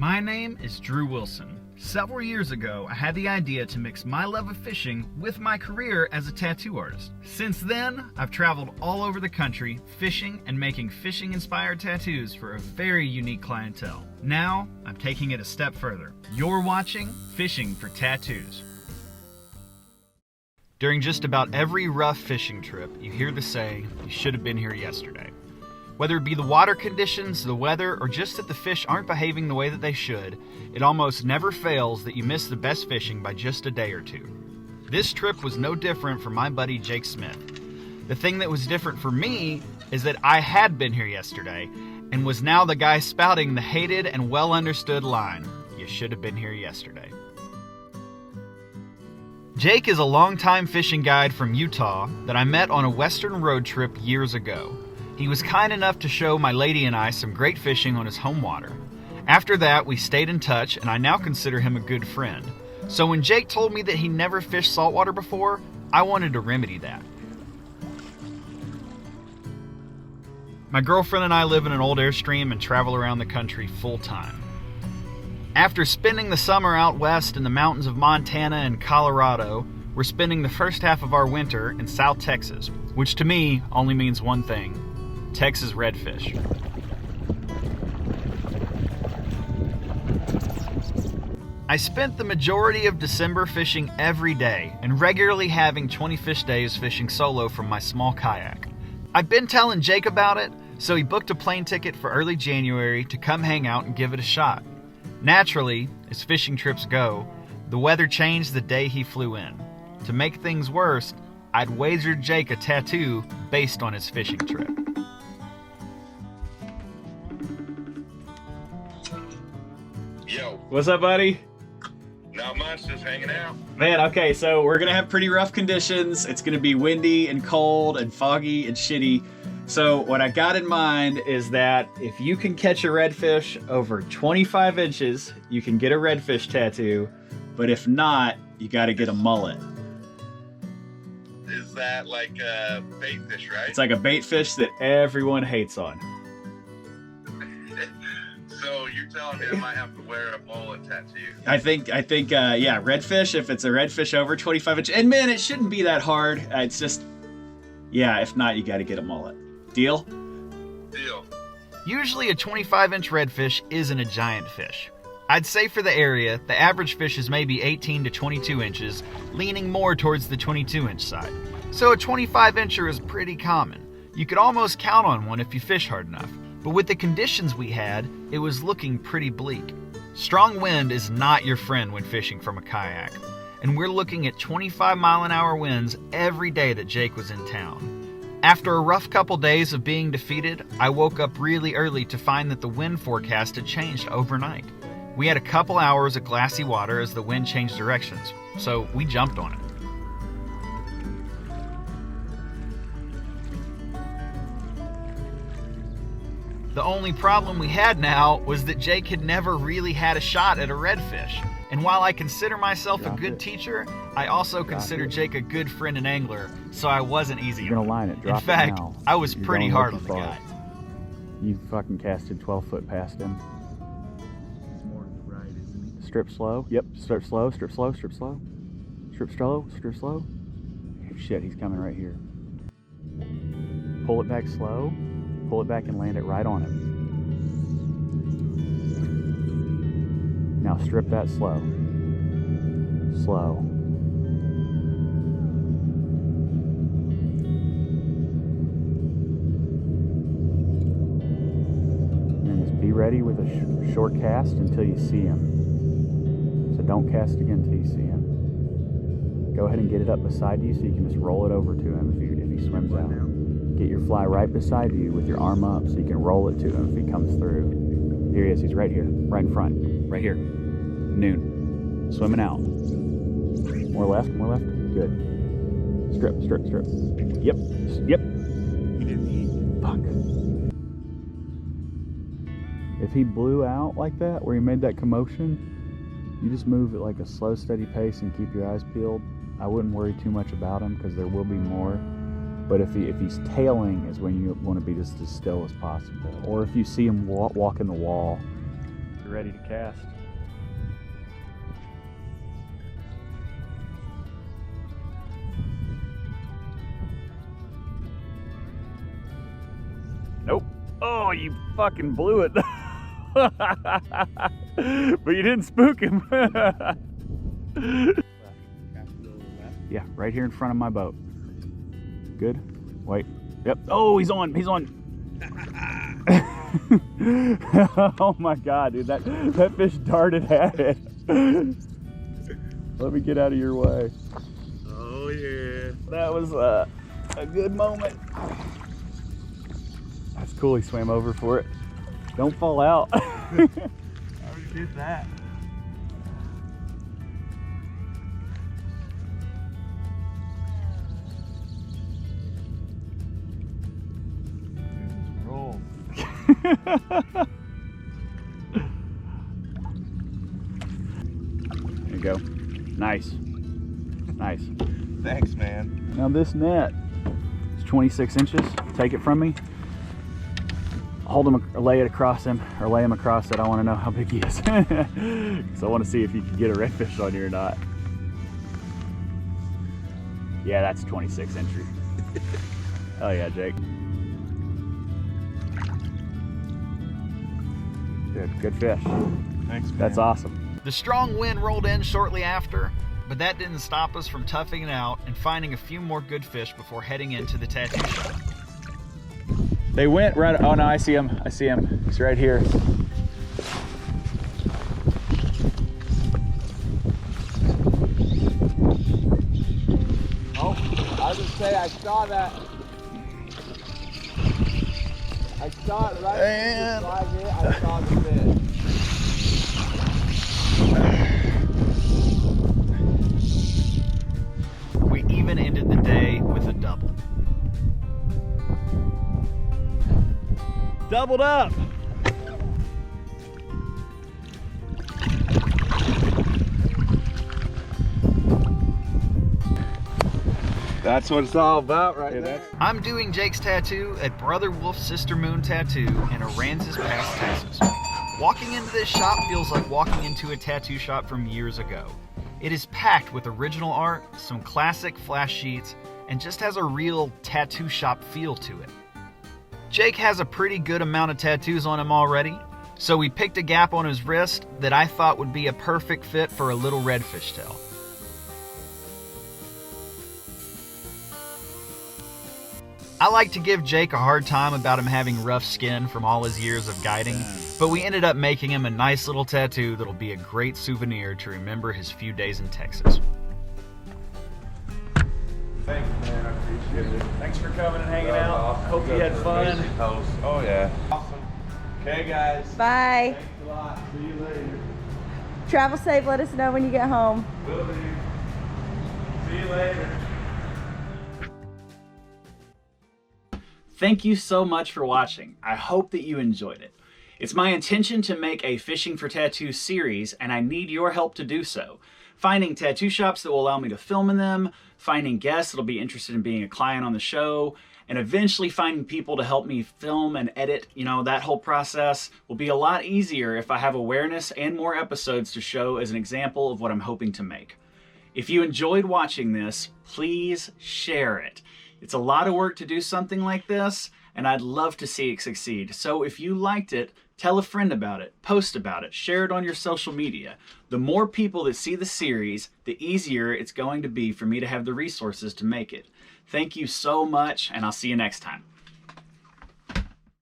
My name is Drew Wilson. Several years ago, I had the idea to mix my love of fishing with my career as a tattoo artist. Since then, I've traveled all over the country fishing and making fishing-inspired tattoos for a very unique clientele. Now, I'm taking it a step further. You're watching Fishing for Tattoos. During just about every rough fishing trip, you hear the saying, "You should have been here yesterday." Whether it be the water conditions, the weather, or just that the fish aren't behaving the way that they should, it almost never fails that you miss the best fishing by just a day or two. This trip was no different for my buddy Jake Smith. The thing that was different for me is that I had been here yesterday and was now the guy spouting the hated and well understood line, "You should have been here yesterday." Jake is a longtime fishing guide from Utah that I met on a western road trip years ago. He was kind enough to show my lady and I some great fishing on his home water. After that, we stayed in touch, and I now consider him a good friend. So when Jake told me that he never fished saltwater before, I wanted to remedy that. My girlfriend and I live in an old Airstream and travel around the country full time. After spending the summer out west in the mountains of Montana and Colorado, we're spending the first half of our winter in South Texas, which to me only means one thing: Texas redfish. I spent the majority of December fishing every day and regularly having 20 fish days fishing solo from my small kayak. I've been telling Jake about it, so he booked a plane ticket for early January to come hang out and give it a shot. Naturally, as fishing trips go, the weather changed the day he flew in. To make things worse, I'd wagered Jake a tattoo based on his fishing trip. Yo. What's up, buddy? Not much, just hanging out. Man, okay, so we're gonna have pretty rough conditions. It's gonna be windy and cold and foggy and shitty. So what I got in mind is that if you can catch a redfish over 25 inches, you can get a redfish tattoo. But if not, you gotta get a mullet. Is that like a bait fish, right? It's like a bait fish that everyone hates on. So you're telling me I might have to wear a mullet tattoo? I think, yeah, redfish, if it's a redfish over 25 inches, and man, it shouldn't be that hard. It's just, yeah, if not, you gotta get a mullet. Deal? Deal. Usually a 25-inch redfish isn't a giant fish. I'd say for the area, the average fish is maybe 18 to 22 inches, leaning more towards the 22-inch side. So a 25-incher is pretty common. You could almost count on one if you fish hard enough. But with the conditions we had, it was looking pretty bleak. Strong wind is not your friend when fishing from a kayak, and we're looking at 25-mile-an-hour winds every day that Jake was in town. After a rough couple days of being defeated, I woke up really early to find that the wind forecast had changed overnight. We had a couple hours of glassy water as the wind changed directions, so we jumped on it. The only problem we had now was that Jake had never really had a shot at a redfish. And while I consider myself a good teacher, I also consider Jake a good friend and angler, so I wasn't easy on him. In fact, I was pretty hard on the guy. You fucking casted 12 foot past him. It's more to the right, isn't he? Strip slow. Yep. Strip slow, strip slow, strip slow. Strip slow, strip slow. Shit, he's coming right here. Pull it back slow. Pull it back and land it right on him. Now strip that slow. Slow. And just be ready with a short cast until you see him. So don't cast again until you see him. Go ahead and get it up beside you so you can just roll it over to him if he swims out. Get your fly right beside you with your arm up so you can roll it to him if he comes through. Here he is. He's right here. Right in front. Right here. Noon. Swimming out. More left. More left. Good. Strip, strip, strip. Yep. Yep. He didn't eat. Fuck. If he blew out like that, where he made that commotion, you just move at like a slow, steady pace and keep your eyes peeled. I wouldn't worry too much about him because there will be more. But if he's tailing is when you want to be just as still as possible. Or if you see him walking the wall, you're ready to cast. Nope. Oh, you fucking blew it. But you didn't spook him. Yeah, right here in front of my boat. Good. Wait. Yep. Oh, he's on. He's on. Oh my God, dude. That fish darted at it. Let me get out of your way. Oh yeah. That was a good moment. That's cool. He swam over for it. Don't fall out. I already did that. Roll. There you go. Nice. Nice. Thanks, man. Now this net is 26 inches. Take it from me. Hold him, or lay it across him, or lay him across it. I want to know how big he is. So I want to see if you can get a redfish on you or not. Yeah, that's 26 inches. Oh yeah, Jake. Good fish. Thanks, man. That's awesome. The strong wind rolled in shortly after, but that didn't stop us from toughing it out and finding a few more good fish before heading into the tattoo shop. They went right. Oh no, I see him. I see him. He's right here. Oh, I was gonna say I saw that. I saw it right And I saw the fish. we even ended the day with a double. Doubled up. That's what it's all about right there. I'm doing Jake's tattoo at Brother Wolf's Sister Moon Tattoo in Aransas Pass, Texas. Walking into this shop feels like walking into a tattoo shop from years ago. It is packed with original art, some classic flash sheets, and just has a real tattoo shop feel to it. Jake has a pretty good amount of tattoos on him already, so we picked a gap on his wrist that I thought would be a perfect fit for a little redfish tail. I like to give Jake a hard time about him having rough skin from all his years of guiding, but we ended up making him a nice little tattoo that'll be a great souvenir to remember his few days in Texas. Thanks, man. I appreciate it. Thanks for coming and hanging That was out. awesome. Hope you had fun. Crazy toast. Oh yeah. Awesome. Okay, guys. Bye. Thanks a lot. See you later. Travel safe. Let us know when you get home. Will do. See you later. Thank you so much for watching. I hope that you enjoyed it. It's my intention to make a Fishing for Tattoos series, and I need your help to do so. Finding tattoo shops that will allow me to film in them, finding guests that'll be interested in being a client on the show, and eventually finding people to help me film and edit. You know, that whole process will be a lot easier if I have awareness and more episodes to show as an example of what I'm hoping to make. If you enjoyed watching this, please share it. It's a lot of work to do something like this, and I'd love to see it succeed. So if you liked it, tell a friend about it, post about it, share it on your social media. The more people that see the series, the easier it's going to be for me to have the resources to make it. Thank you so much, and I'll see you next time.